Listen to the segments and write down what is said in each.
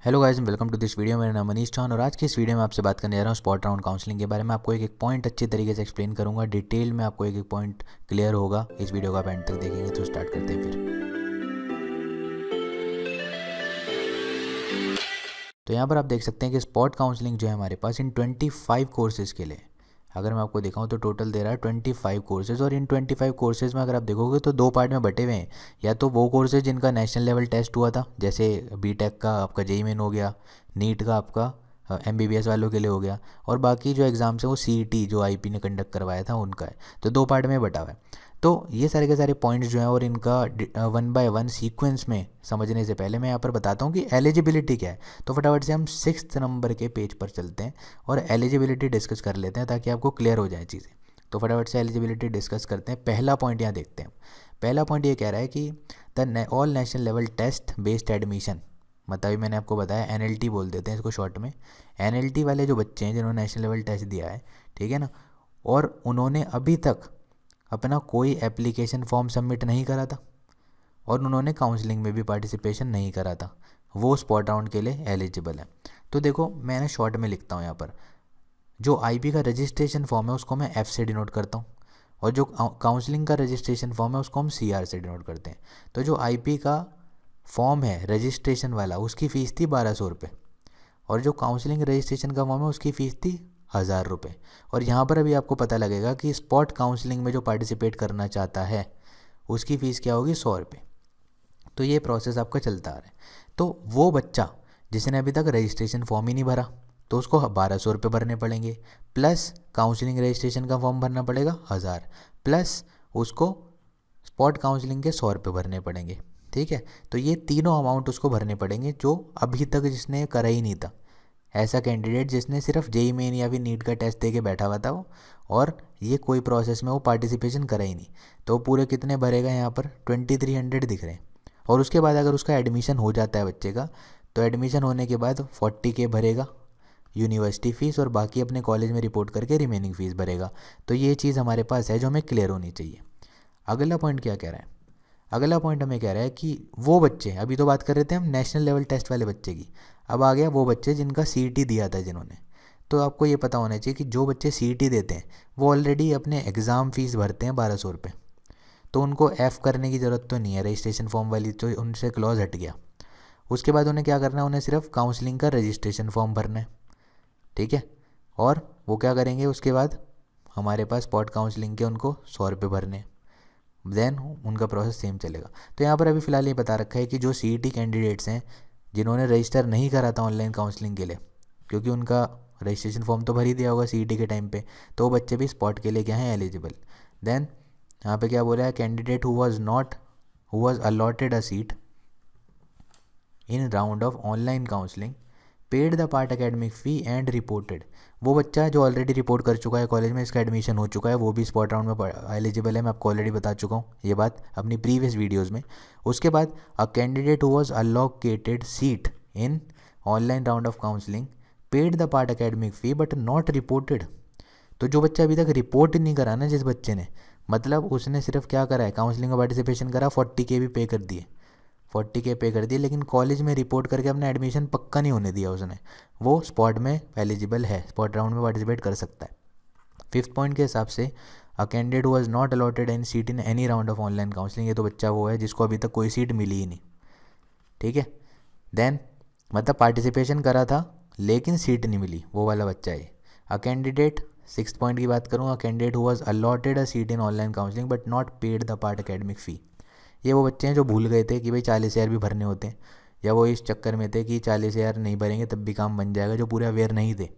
Hello guys, welcome to this video. मेरा नाम मनीष चौहान और आज की इस वीडियो में आपसे बात करने जा रहा हूँ स्पॉट राउंड काउंसलिंग के बारे में। आपको एक एक पॉइंट अच्छी तरीके से एक्सप्लेन करूँगा, डिटेल में आपको एक एक पॉइंट क्लियर होगा। इस वीडियो का आप एंड तक देखेंगे। तो स्टार्ट करते हैं फिर। तो यहाँ पर आप देख सकते हैं कि स्पॉट काउंसलिंग जो है हमारे पास इन 25 कोर्सेज़ के लिए, अगर मैं आपको दिखाऊं तो टोटल दे रहा है 25 कोर्सेज़। और इन 25 कोर्सेज़ में अगर आप देखोगे तो दो पार्ट में बटे हुए हैं। या तो वो कोर्सेज जिनका नेशनल लेवल टेस्ट हुआ था, जैसे बीटेक का आपका जेईई मेन हो गया, नीट का आपका एमबीबीएस वालों के लिए हो गया, और बाकी जो एग्ज़ाम्स है वो सीईटी जो आईपी ने कंडक्ट करवाया था उनका है। तो दो पार्ट में बटा हुआ है। तो ये सारे के सारे पॉइंट्स जो हैं और इनका वन बाय वन सीक्वेंस में समझने से पहले मैं यहाँ पर बताता हूँ कि एलिजिबिलिटी क्या है। तो फटाफट से हम 6th नंबर के पेज पर चलते हैं और एलिजिबिलिटी डिस्कस कर लेते हैं ताकि आपको क्लियर हो जाए चीज़ें। तो फटाफट से एलिजिबिलिटी डिस्कस करते हैं। पहला पॉइंट यहाँ देखते हैं। पहला पॉइंट ये कह रहा है कि the all national level test based admission, मतलब अभी मैंने आपको बताया एनएलटी बोल देते हैं इसको शॉर्ट में। एनएलटी वाले जो बच्चे हैं जिन्होंने नेशनल लेवल टेस्ट दिया है, ठीक है ना, और उन्होंने अभी तक अपना कोई एप्लीकेशन फॉर्म सबमिट नहीं करा था और उन्होंने काउंसलिंग में भी पार्टिसिपेशन नहीं करा था, वो स्पॉट राउंड के लिए एलिजिबल है। तो देखो मैंने शॉर्ट में लिखता हूँ यहाँ पर, जो आईपी का रजिस्ट्रेशन फॉर्म है उसको मैं एफ से डिनोट करता हूँ और जो काउंसलिंग का रजिस्ट्रेशन फॉर्म है उसको हम सीआर से डिनोट करते हैं। तो जो आईपी का फॉर्म है रजिस्ट्रेशन वाला, उसकी फ़ीस थी 1200 रुपये और जो काउंसलिंग रजिस्ट्रेशन का फॉर्म है उसकी फ़ीस थी 1000 रुपये। और यहाँ पर अभी आपको पता लगेगा कि स्पॉट काउंसलिंग में जो पार्टिसिपेट करना चाहता है उसकी फ़ीस क्या होगी, 100 रुपये। तो ये प्रोसेस आपका चलता आ रहा है। तो वो बच्चा जिसने अभी तक रजिस्ट्रेशन फॉर्म ही नहीं भरा तो उसको 1200 रुपये भरने पड़ेंगे, प्लस काउंसलिंग रजिस्ट्रेशन का फॉर्म भरना पड़ेगा 1000, प्लस उसको स्पॉट काउंसलिंग के 100 रुपये भरने पड़ेंगे। ठीक है, तो ये तीनों अमाउंट उसको भरने पड़ेंगे जो अभी तक जिसने करा ही नहीं था। ऐसा कैंडिडेट जिसने सिर्फ जेई मेन या फिर नीट का टेस्ट दे के बैठा हुआ था वो, और ये कोई प्रोसेस में वो पार्टिसिपेशन करा ही नहीं, तो पूरे कितने भरेगा यहाँ पर 2300 दिख रहे हैं। और उसके बाद अगर उसका एडमिशन हो जाता है बच्चे का, तो एडमिशन होने के बाद 40K भरेगा यूनिवर्सिटी फ़ीस और बाकी अपने कॉलेज में रिपोर्ट करके रिमेनिंग फ़ीस भरेगा। तो ये चीज़ हमारे पास है जो हमें क्लियर होनी चाहिए। अगला पॉइंट क्या कह रहा है? अगला पॉइंट हमें कह रहा है कि वो बच्चे, अभी तो बात कर रहे थे हम नेशनल लेवल टेस्ट वाले बच्चे की, अब आ गया वो बच्चे जिनका सीईटी दिया था जिन्होंने। तो आपको ये पता होना चाहिए कि जो बच्चे सीईटी देते हैं वो ऑलरेडी अपने एग्ज़ाम फ़ीस भरते हैं 1200 रुपये, तो उनको एफ़ करने की ज़रूरत तो नहीं है, रजिस्ट्रेशन फॉर्म वाली तो उनसे क्लॉज हट गया। उसके बाद उन्हें क्या करना है, उन्हें सिर्फ काउंसलिंग का रजिस्ट्रेशन फॉर्म भरना है। ठीक है, और वो क्या करेंगे उसके बाद, हमारे पास स्पॉट काउंसलिंग के उनको 100 रुपये भरने, देन उनका प्रोसेस सेम चलेगा। तो यहाँ पर अभी फ़िलहाल ये बता रखा है कि जो सीईटी कैंडिडेट्स हैं जिन्होंने रजिस्टर नहीं करा था ऑनलाइन काउंसलिंग के लिए, क्योंकि उनका रजिस्ट्रेशन फॉर्म तो भर ही दिया होगा सीईटी के टाइम पे, तो वो बच्चे भी स्पॉट के लिए क्या हैं, एलिजिबल। देन यहाँ पे क्या बोला है, candidate who was allotted a seat in round of online counselling paid the part academic fee and reported. वो बच्चा जो ऑलरेडी रिपोर्ट कर चुका है कॉलेज में, इसका एडमिशन हो चुका है, वो भी स्पॉट राउंड में एलिजिबल है। मैं आपको ऑलरेडी बता चुका हूँ ये बात अपनी प्रीवियस वीडियोज़ में। उसके बाद अ candidate who was allocated seat in online round of counselling paid the part academic fee but not reported. तो जो बच्चा अभी तक रिपोर्ट नहीं करा ना, जिस बच्चे ने, मतलब उसने सिर्फ क्या करा है, काउंसलिंग में पार्टिसिपेशन करा, 40K भी पे कर दिए, 40K पे कर दिए, लेकिन कॉलेज में रिपोर्ट करके अपना एडमिशन पक्का नहीं होने दिया उसने, वो स्पॉट में एलिजिबल है, स्पॉट राउंड में पार्टिसिपेट कर सकता है। 5th पॉइंट के हिसाब से a candidate was not allotted any seat in any round of online counselling, ये तो बच्चा वो है जिसको अभी तक कोई सीट मिली ही नहीं। ठीक है, देन मतलब पार्टिसिपेशन करा था लेकिन सीट नहीं मिली, वो वाला बच्चा है। अ कैंडिडेट, 6th पॉइंट की बात करूँ, a candidate who was allotted a seat in online counselling but not paid the part academic fee. ये वो बच्चे हैं जो भूल गए थे कि भाई 40,000 भी भरने होते हैं, या वो इस चक्कर में थे कि 40,000 नहीं भरेंगे तब भी काम बन जाएगा, जो पूरे अवेयर नहीं थे।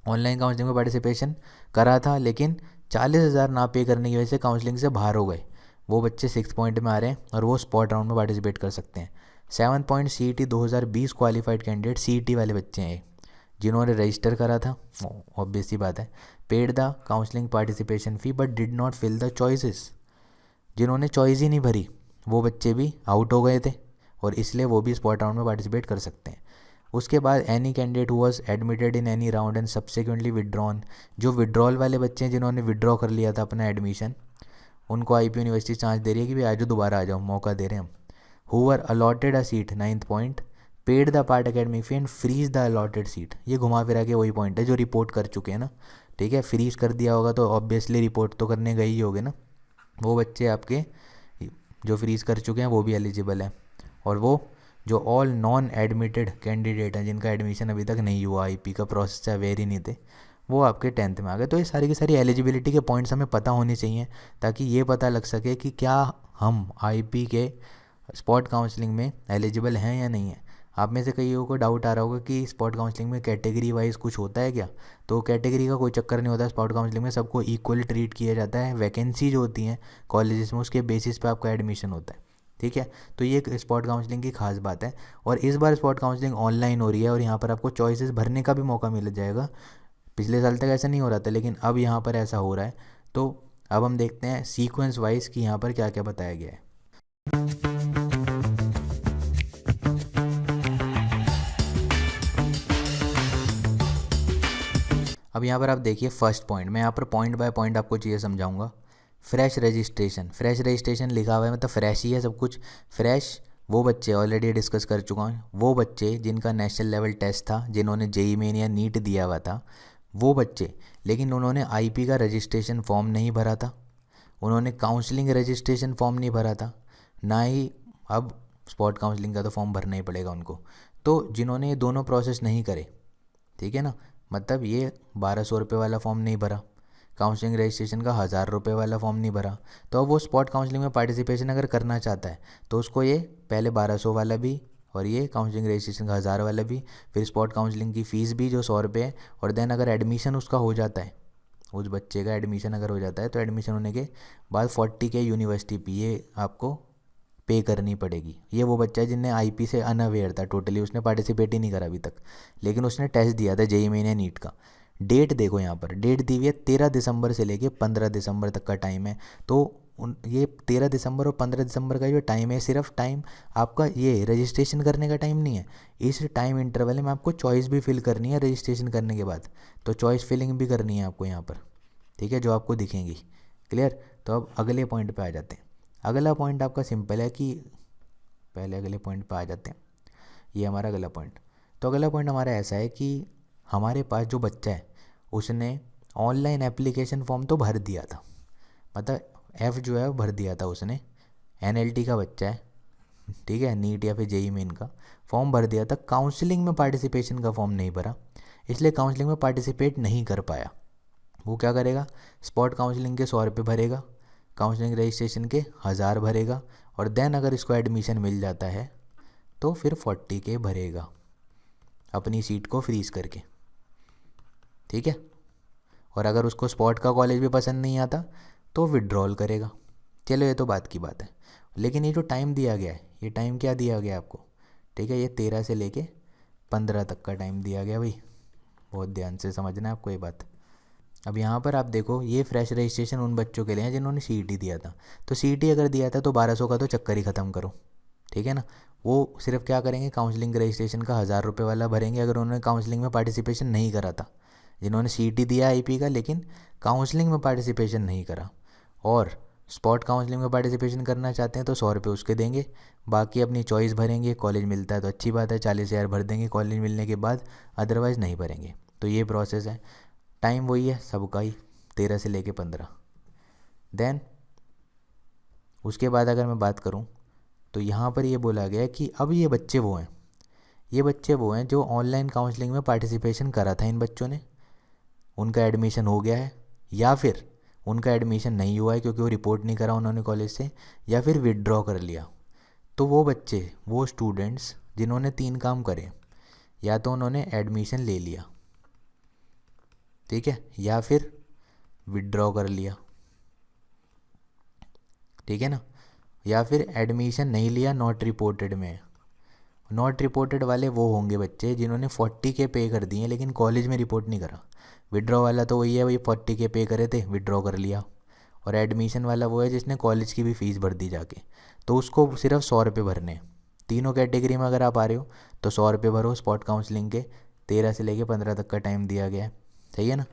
ऑनलाइन काउंसलिंग में पार्टिसिपेशन करा था लेकिन 40,000 ना पे करने की वजह से काउंसलिंग से बाहर हो गए, वो बच्चे 6th पॉइंट में आ रहे हैं और वो स्पॉट राउंड में पार्टिसिपेट कर सकते हैं। 7th point CET 2020 qualified candidate, CET वाले बच्चे हैं जिन्होंने रजिस्टर करा था, ऑब्वियस सी बात है, paid the counselling participation fee but did not fill the choices, जिन्होंने चॉइस ही नहीं भरी वो बच्चे भी आउट हो गए थे और इसलिए वो भी स्पॉट राउंड में पार्टिसिपेट कर सकते हैं। उसके बाद any candidate who was admitted in any round and subsequently withdrawn, जो विड्रॉल वाले बच्चे हैं जिन्होंने विड्रॉ कर लिया था अपना एडमिशन, उनको आईपी यूनिवर्सिटी चांस दे रही है कि भाई आज दोबारा आ जाओ, मौका दे रहे हैं हम। Who were allotted a seat, 9th point, paid the part academic fee and freeze the allotted seat. ये घुमा फिरा के वही पॉइंट है जो रिपोर्ट कर चुके हैं ना, ठीक है। फ्रीज कर दिया होगा तो ऑब्वियसली रिपोर्ट तो करने गए ही होगे ना। वो बच्चे आपके जो फ्रीज कर चुके हैं वो भी एलिजिबल हैं, और वो जो ऑल नॉन एडमिटेड कैंडिडेट हैं जिनका एडमिशन अभी तक नहीं हुआ, आईपी का प्रोसेस से अवेयर ही नहीं थे, वो आपके 10th में आ गए। तो ये सारी की सारी एलिजिबिलिटी के पॉइंट्स हमें पता होने चाहिए ताकि ये पता लग सके कि क्या हम आईपी के स्पॉट काउंसलिंग में एलिजिबल हैं या नहीं है। आप में से कईयों को डाउट आ रहा होगा कि स्पॉट काउंसलिंग में कैटेगरी वाइज कुछ होता है क्या। तो कैटेगरी का कोई चक्कर नहीं होता, स्पॉट काउंसलिंग में सबको इक्वली ट्रीट किया जाता है। वैकेंसी जो होती हैं कॉलेजेस में उसके बेसिस पे आपका एडमिशन होता है, ठीक है। तो ये स्पॉट काउंसलिंग की खास बात है। और इस बार स्पॉट काउंसलिंग ऑनलाइन हो रही है और यहाँ पर आपको चॉइसेस भरने का भी मौका मिल जाएगा। पिछले साल तक ऐसा नहीं हो रहा था, लेकिन अब यहाँ पर ऐसा हो रहा है। तो अब हम देखते हैं सीक्वेंस वाइज कि यहाँ पर क्या क्या बताया गया है। अब यहाँ पर आप देखिए फर्स्ट पॉइंट, मैं यहाँ पर पॉइंट बाय पॉइंट आपको चीज़ें समझाऊंगा। फ्रेश रजिस्ट्रेशन, फ्रेश रजिस्ट्रेशन लिखा हुआ है मतलब फ्रेश ही है सब कुछ। फ्रेश वो बच्चे, ऑलरेडी डिस्कस कर चुका हूँ, वो बच्चे जिनका नेशनल लेवल टेस्ट था, जिन्होंने जेईई मेन या नीट दिया हुआ था, वो बच्चे, लेकिन उन्होंने आईपी का रजिस्ट्रेशन फॉर्म नहीं भरा था, उन्होंने काउंसलिंग रजिस्ट्रेशन फॉर्म नहीं भरा था, ना ही अब स्पॉट काउंसलिंग का तो फॉर्म भरना ही पड़ेगा उनको। तो जिन्होंने ये दोनों प्रोसेस नहीं करे, ठीक है ना, मतलब ये 1200 रुपये वाला फॉर्म नहीं भरा, काउंसलिंग रजिस्ट्रेशन का 1000 रुपये वाला फॉर्म नहीं भरा, तो अब वो स्पॉट काउंसलिंग में पार्टिसिपेशन अगर करना चाहता है तो उसको ये पहले 1200 वाला भी और ये काउंसलिंग रजिस्ट्रेशन का 1000 वाला भी, फिर स्पॉट काउंसलिंग की फ़ीस भी जो 100 रुपये है, और देन अगर एडमिशन उसका हो जाता है, उस बच्चे का एडमिशन अगर हो जाता है तो एडमिशन होने के बाद 40 के यूनिवर्सिटी फ़ी ये आपको पे करनी पड़ेगी। ये वो बच्चा है जिनने आईपी से अनअवेयर था टोटली, उसने पार्टिसिपेट ही नहीं करा अभी तक, लेकिन उसने टेस्ट दिया था जेईई मेन या नीट का। डेट देखो यहाँ पर, डेट दी हुई है 13 दिसंबर से लेके 15 दिसंबर तक का टाइम है। तो ये 13 दिसंबर और 15 दिसंबर का जो टाइम है, सिर्फ टाइम आपका ये रजिस्ट्रेशन करने का टाइम नहीं है। इस टाइम इंटरवल में आपको चॉइस भी फिल करनी है रजिस्ट्रेशन करने के बाद, तो चॉइस फिलिंग भी करनी है आपको यहाँ पर, ठीक है, जो आपको दिखेंगी। क्लियर। तो अब अगले पॉइंट पे आ जाते हैं। अगला पॉइंट आपका सिंपल है कि पहले अगले पॉइंट पे आ जाते हैं, ये हमारा अगला पॉइंट। तो अगला पॉइंट हमारा ऐसा है कि हमारे पास जो बच्चा है उसने ऑनलाइन एप्लीकेशन फॉर्म तो भर दिया था, मतलब एफ़ जो है वो भर दिया था उसने, एनएलटी का बच्चा है, ठीक है, नीट या फिर जेईई मेन का फॉर्म भर दिया था, काउंसलिंग में पार्टिसिपेशन का फॉर्म नहीं भरा, इसलिए काउंसलिंग में पार्टिसिपेट नहीं कर पाया। वो क्या करेगा, स्पॉट काउंसलिंग के 100 रुपये भरेगा, काउंसलिंग रजिस्ट्रेशन के 1000 भरेगा, और देन अगर इसको एडमिशन मिल जाता है तो फिर 40 के भरेगा अपनी सीट को फ्रीज करके, ठीक है। और अगर उसको स्पॉट का कॉलेज भी पसंद नहीं आता तो विड्रॉल करेगा। चलो ये तो बात की बात है, लेकिन ये जो टाइम दिया गया है, ये टाइम क्या दिया गया आपको, ठीक है, ये 13 से लेके 15 तक का टाइम दिया गया भाई, बहुत ध्यान से समझना है आपको ये बात। अब यहाँ पर आप देखो, ये फ्रेश रजिस्ट्रेशन उन बच्चों के लिए हैं जिन्होंने सीईटी दिया था। तो सीईटी अगर दिया था तो 1200 का तो चक्कर ही ख़त्म करो, ठीक है ना। वो सिर्फ क्या करेंगे, काउंसलिंग रजिस्ट्रेशन का 1000 रुपये वाला भरेंगे अगर उन्होंने काउंसलिंग में पार्टिसिपेशन नहीं करा था, जिन्होंने सीईटी दिया आईपी का लेकिन काउंसलिंग में पार्टिसिपेशन नहीं करा, और स्पॉट काउंसलिंग में पार्टिसिपेशन करना चाहते हैं तो 100 रुपये उसके देंगे, बाकी अपनी चॉइस भरेंगे। कॉलेज मिलता है तो अच्छी बात है, 40,000 भर देंगे कॉलेज मिलने के बाद, अदरवाइज़ नहीं भरेंगे। तो ये प्रोसेस है। टाइम वही है सबका ही, 13 से लेके 15। देन उसके बाद अगर मैं बात करूं तो यहाँ पर ये बोला गया है कि अब ये बच्चे वो हैं, ये बच्चे वो हैं जो ऑनलाइन काउंसलिंग में पार्टिसिपेशन करा था, इन बच्चों ने, उनका एडमिशन हो गया है, या फिर उनका एडमिशन नहीं हुआ है क्योंकि वो रिपोर्ट नहीं करा उन्होंने कॉलेज से, या फिर विदड्रॉ कर लिया। तो वो बच्चे, वो स्टूडेंट्स जिन्होंने 3 काम करे, या तो उन्होंने एडमिशन ले लिया, ठीक है, या फिर विदड्रॉ कर लिया, ठीक है ना, या फिर एडमिशन नहीं लिया, नॉट रिपोर्टेड में। नॉट रिपोर्टेड वाले वो होंगे बच्चे जिन्होंने 40 के पे कर दिए लेकिन कॉलेज में रिपोर्ट नहीं करा। विड्रॉ वाला तो वही है, वही 40 के पे करे थे, विड्रॉ कर लिया। और एडमिशन वाला वो है जिसने कॉलेज की भी फ़ीस भर दी जाके, तो उसको सिर्फ 100 रुपये भरने हैं। तीनों कैटेगरी में अगर आप आ रहे हो तो 100 रुपये भरो स्पॉट काउंसलिंग के, 13 से लेके 15 तक का टाइम दिया गया है, सही है ना।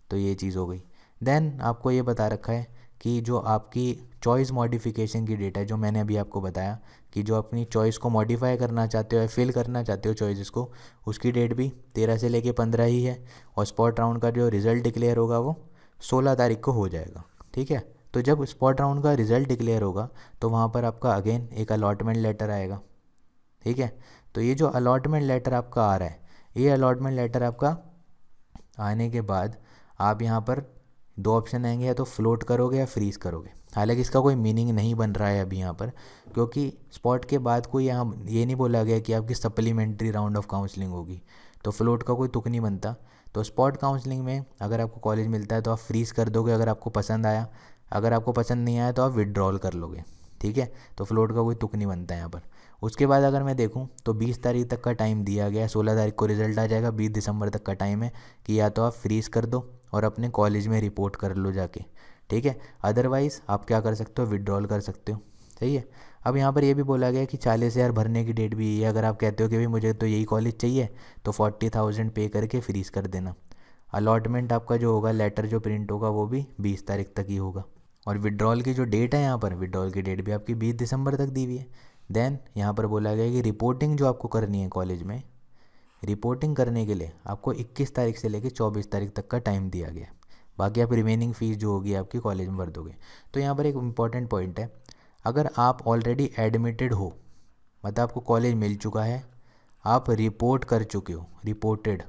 तो ये चीज़ हो गई। देन आपको ये बता रखा है कि जो आपकी चॉइस मॉडिफिकेशन की डेट है, जो मैंने अभी आपको बताया कि जो अपनी चॉइस को मॉडिफाई करना चाहते हो या फिल करना चाहते हो चॉइसेस को, उसकी डेट भी 13 से लेके 15 ही है। और स्पॉट राउंड का जो रिज़ल्ट डिक्लेयर होगा वो 16 तारीख को हो जाएगा। ठीक है, तो जब स्पॉट राउंड का रिज़ल्ट डिक्लेयर होगा तो वहाँ पर आपका अगेन एक अलॉटमेंट लेटर आएगा। ठीक है, तो ये जो अलॉटमेंट लेटर आपका आ रहा है, ये अलॉटमेंट लेटर आपका आने के बाद आप यहाँ पर दो ऑप्शन आएंगे, या तो फ्लोट करोगे या फ्रीज़ करोगे। हालांकि इसका कोई मीनिंग नहीं बन रहा है अभी यहाँ पर, क्योंकि स्पॉट के बाद कोई यहाँ ये नहीं बोला गया कि आपकी सप्लीमेंट्री राउंड ऑफ काउंसलिंग होगी, तो फ्लोट का कोई तुक नहीं बनता। तो स्पॉट काउंसलिंग में अगर आपको कॉलेज मिलता है तो आप फ्रीज़ कर दोगे अगर आपको पसंद आया, अगर आपको पसंद नहीं आया तो आप विड्रॉल कर लोगे। ठीक है, तो फ्लोट का कोई तुक नहीं बनता है यहाँ पर। उसके बाद अगर मैं देखूँ तो 20 तारीख तक का टाइम दिया गया है, 16 तारीख को रिज़ल्ट आ जाएगा, 20 दिसंबर तक का टाइम है कि या तो आप फ्रीज़ कर दो और अपने कॉलेज में रिपोर्ट कर लो जाके। ठीक है, अदरवाइज़ आप क्या कर सकते हो, विड्रॉल कर सकते हो। सही है, अब यहाँ पर ये भी बोला गया कि 40,000 भरने की डेट भी है। अगर आप कहते हो कि भाई मुझे तो यही कॉलेज चाहिए तो 40,000 पे करके फ्रीज़ कर देना। अलॉटमेंट आपका जो होगा, लेटर जो प्रिंट होगा वो भी 20 तारीख तक ही होगा। और विड्रॉल की जो डेट है यहाँ पर, विड्रॉल की डेट भी आपकी 20 दिसंबर तक दी हुई है। देन यहाँ पर बोला गया कि रिपोर्टिंग जो आपको करनी है कॉलेज में, रिपोर्टिंग करने के लिए आपको 21 तारीख से लेकर 24 तारीख तक का टाइम दिया गया है। बाकी आप रिमेनिंग फ़ीस जो होगी आपकी कॉलेज में भर दोगे। तो यहाँ पर एक इम्पॉर्टेंट पॉइंट है, अगर आप ऑलरेडी एडमिटेड हो, मतलब आपको कॉलेज मिल चुका है, आप रिपोर्ट कर चुके हो, रिपोर्टेड,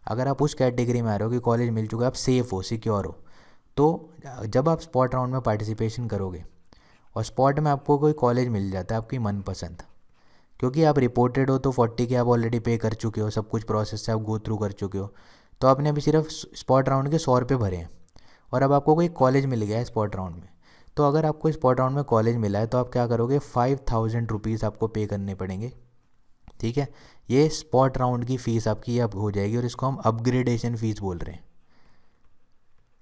अगर आप उस कैटेगरी में आ रहे हो कि कॉलेज मिल चुका है, आप सेफ़ हो, सिक्योर हो, तो जब आप स्पॉट राउंड में पार्टिसिपेशन करोगे और स्पॉट में आपको कोई कॉलेज मिल जाता है आपकी मनपसंद, क्योंकि आप रिपोर्टेड हो तो 40 के आप ऑलरेडी पे कर चुके हो, सब कुछ प्रोसेस से आप गो थ्रू कर चुके हो, तो आपने अभी सिर्फ स्पॉट राउंड के 100 रुपये भरे हैं और अब आपको कोई कॉलेज मिल गया है स्पॉट राउंड में। तो अगर आपको स्पॉट राउंड में कॉलेज मिला है तो आप क्या करोगे, 5,000 रुपीज़ आपको पे करने पड़ेंगे। ठीक है, ये स्पॉट राउंड की फ़ीस आपकी अब हो जाएगी और इसको हम अपग्रेडेशन फ़ीस बोल रहे हैं।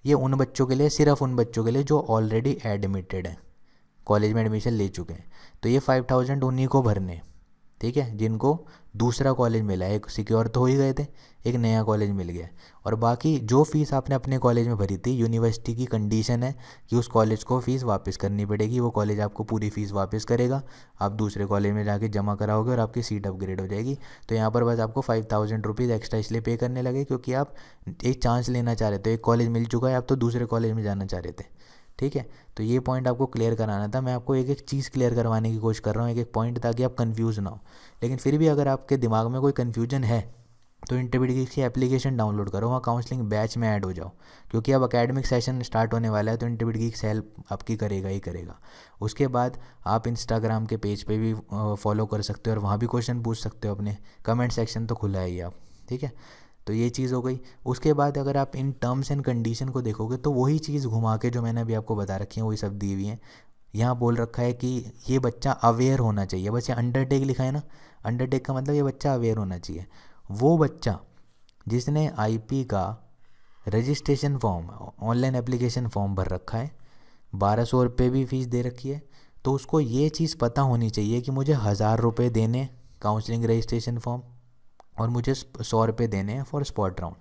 ये उन बच्चों के लिए, सिर्फ उन बच्चों के लिए जो ऑलरेडी एडमिटेड हैं, कॉलेज में एडमिशन ले चुके हैं। तो ये 5,000 उन्हीं को भरने, ठीक है, जिनको दूसरा कॉलेज मिला है। एक सिक्योर तो हो ही गए थे, एक नया कॉलेज मिल गया। और बाकी जो फ़ीस आपने अपने कॉलेज में भरी थी, यूनिवर्सिटी की कंडीशन है कि उस कॉलेज को फ़ीस वापस करनी पड़ेगी, वो कॉलेज आपको पूरी फ़ीस वापस करेगा, आप दूसरे कॉलेज में जाके जमा कराओगे और आपकी सीट अपग्रेड हो जाएगी। तो यहाँ पर बस आपको 5,000 रुपीज़ एक्स्ट्रा इसलिए पे करने लगे क्योंकि आप एक चांस लेना चाह रहे थे, एक कॉलेज मिल चुका है, आप तो दूसरे कॉलेज में जाना चाह रहे थे। ठीक है, तो ये पॉइंट आपको क्लियर कराना था। मैं आपको एक एक चीज़ क्लियर करवाने की कोशिश कर रहा हूँ, एक एक पॉइंट, ताकि आप कंफ्यूज ना हो। लेकिन फिर भी अगर आपके दिमाग में कोई कन्फ्यूजन है तो इंटरमीडिएट गिग्स की एप्लीकेशन डाउनलोड करो, वहाँ काउंसलिंग बैच में ऐड हो जाओ, क्योंकि अब एकेडमिक सेशन स्टार्ट होने वाला है तो इंटरमीडिएट गिग्स हेल्प आपकी करेगा ही करेगा। उसके बाद आप इंस्टाग्राम के पेज पे भी फॉलो कर सकते हो और वहाँ भी क्वेश्चन पूछ सकते हो, अपने कमेंट सेक्शन तो खुला है ही आप। ठीक है, तो ये चीज़ हो गई। उसके बाद अगर आप इन टर्म्स एंड कंडीशन को देखोगे तो वही चीज़ घुमा के जो मैंने अभी आपको बता रखी है वही सब दी हुई हैं। यहाँ बोल रखा है कि ये बच्चा अवेयर होना चाहिए, बस ये अंडरटेक लिखा है ना, अंडरटेक का मतलब ये बच्चा अवेयर होना चाहिए। वो बच्चा जिसने आईपी का registration form, online application form भर रखा है, 1,200 रुपये भी फ़ीस दे रखी है, तो उसको ये चीज़ पता होनी चाहिए कि मुझे 1,000 रुपये देने काउंसलिंग रजिस्ट्रेशन फॉर्म और मुझे 100 रुपये देने हैं फॉर स्पॉट राउंड।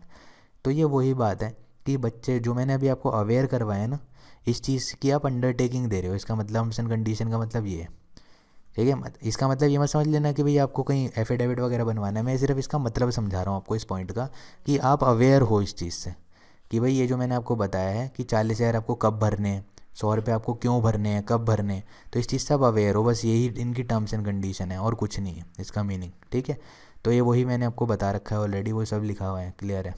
तो ये वही बात है कि बच्चे जो मैंने अभी आपको अवेयर करवाए ना, इस चीज़ की आप अंडरटेकिंग दे रहे हो। इसका मतलब टर्म्स एंड कंडीशन का मतलब ये है। ठीक है, इसका मतलब ये मत समझ लेना कि भाई आपको कहीं एफिडेविट वगैरह बनवाना है। मैं सिर्फ इसका मतलब समझा रहा हूँ आपको इस पॉइंट का, कि आप अवेयर हो इस चीज़ से कि भाई ये जो मैंने आपको बताया है कि 40,000 आपको कब भरने हैं, 100 रुपये आपको क्यों भरने हैं, कब भरने हैं, तो इस चीज़ से आप अवेयर हो। बस यही इनकी टर्म्स एंड कंडीशन है और कुछ नहीं है इसका मीनिंग। ठीक है, तो ये वही मैंने आपको बता रखा है ऑलरेडी, वो सब लिखा हुआ है, क्लियर है।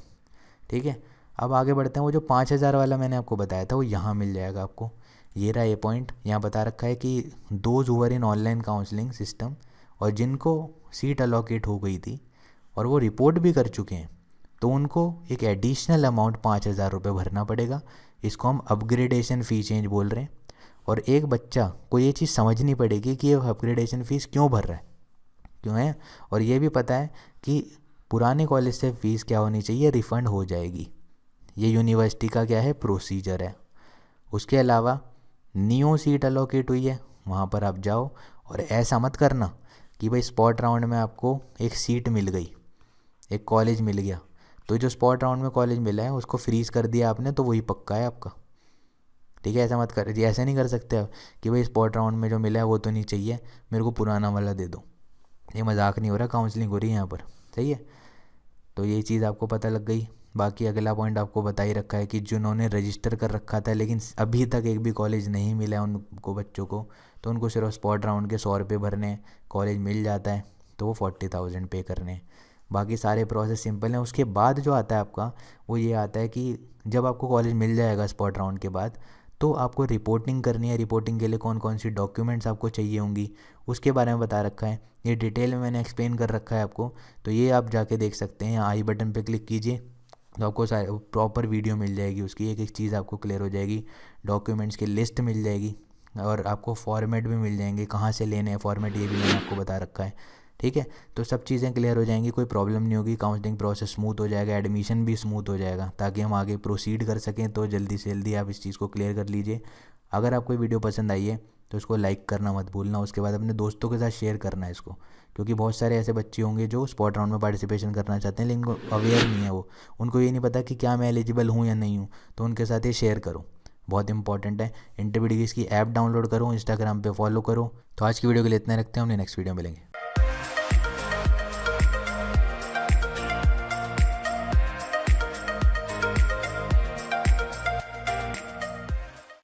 ठीक है, अब आगे बढ़ते हैं। वो जो 5,000 वाला मैंने आपको बताया था वो यहाँ मिल जाएगा आपको। ये रहा ये पॉइंट, यहाँ बता रखा है कि those who were in online counselling system, और जिनको सीट अलोकेट हो गई थी और वो रिपोर्ट भी कर चुके हैं तो उनको एक एडिशनल अमाउंट 5,000 रुपये भरना पड़ेगा। इसको हम अपग्रेडेशन फ़ी चेंज बोल रहे हैं। और एक बच्चा को ये चीज़ समझनी पड़ेगी कि ये अपग्रेडेशन फ़ीस क्यों भर रहा है, क्यों है, और ये भी पता है कि पुराने कॉलेज से फ़ीस क्या होनी चाहिए, रिफ़ंड हो जाएगी। ये यूनिवर्सिटी का क्या है, प्रोसीजर है। उसके अलावा न्यू सीट अलोकेट हुई है, वहाँ पर आप जाओ और ऐसा मत करना कि भाई स्पॉट राउंड में आपको एक सीट मिल गई, एक कॉलेज मिल गया, तो जो स्पॉट राउंड में कॉलेज मिला है उसको फ्रीज़ कर दिया आपने, तो वही पक्का है आपका। ठीक है। ऐसा मत कर, ये ऐसा नहीं कर सकते अब कि भाई स्पॉट राउंड में जो मिला है वो तो नहीं चाहिए, मेरे को पुराना वाला दे दो। ये मजाक नहीं हो रहा, काउंसलिंग हो रही है यहाँ पर। सही है, तो ये चीज़ आपको पता लग गई। बाकी अगला पॉइंट आपको बता ही रखा है कि जिन्होंने रजिस्टर कर रखा था लेकिन अभी तक एक भी कॉलेज नहीं मिला है उनको, बच्चों को, तो उनको सिर्फ स्पॉट राउंड के 100 रुपये भरने हैं, कॉलेज मिल जाता है, तो वो 40,000 पे करने हैं। बाकी सारे प्रोसेस सिंपल हैं। उसके बाद जो आता है आपका, वो ये आता है कि जब आपको कॉलेज मिल जाएगा स्पॉट राउंड के बाद, तो आपको रिपोर्टिंग करनी है। रिपोर्टिंग के लिए कौन कौन सी डॉक्यूमेंट्स आपको चाहिए होंगी उसके बारे में बता रखा है, ये डिटेल में मैंने एक्सप्लेन कर रखा है आपको। तो ये आप जाके देख सकते हैं, आई बटन पे क्लिक कीजिए तो आपको सारे प्रॉपर वीडियो मिल जाएगी, उसकी एक एक चीज़ आपको क्लियर हो जाएगी। डॉक्यूमेंट्स की लिस्ट मिल जाएगी और आपको फॉर्मेट भी मिल जाएंगे, कहाँ से लेने हैं फॉर्मेट ये भी मैंने आपको बता रखा है। ठीक है, तो सब चीज़ें क्लियर हो जाएंगी, कोई प्रॉब्लम नहीं होगी, काउंसलिंग प्रोसेस स्मूथ हो जाएगा, एडमिशन भी स्मूथ हो जाएगा, ताकि हम आगे प्रोसीड कर सकें। तो जल्दी से जल्दी आप इस चीज़ को क्लियर कर लीजिए। अगर आपको वीडियो पसंद आई है तो इसको लाइक करना मत भूलना, उसके बाद अपने दोस्तों के साथ शेयर करना है इसको, क्योंकि बहुत सारे ऐसे बच्चे होंगे जो स्पॉट राउंड में पार्टिसिपेशन करना चाहते हैं लेकिन उनको अवेयर नहीं है, वो उनको ये नहीं पता कि क्या मैं एलिजिबल हूँ या नहीं हूँ। तो उनके साथ ये शेयर करो, बहुत इंपॉर्टेंट है। इंटरमीडिएट की ऐप डाउनलोड करो, इंस्टाग्राम पे फॉलो करो। तो आज की वीडियो के लिए इतना रखते हैं, हमने नेक्स्ट वीडियो मिलेंगे।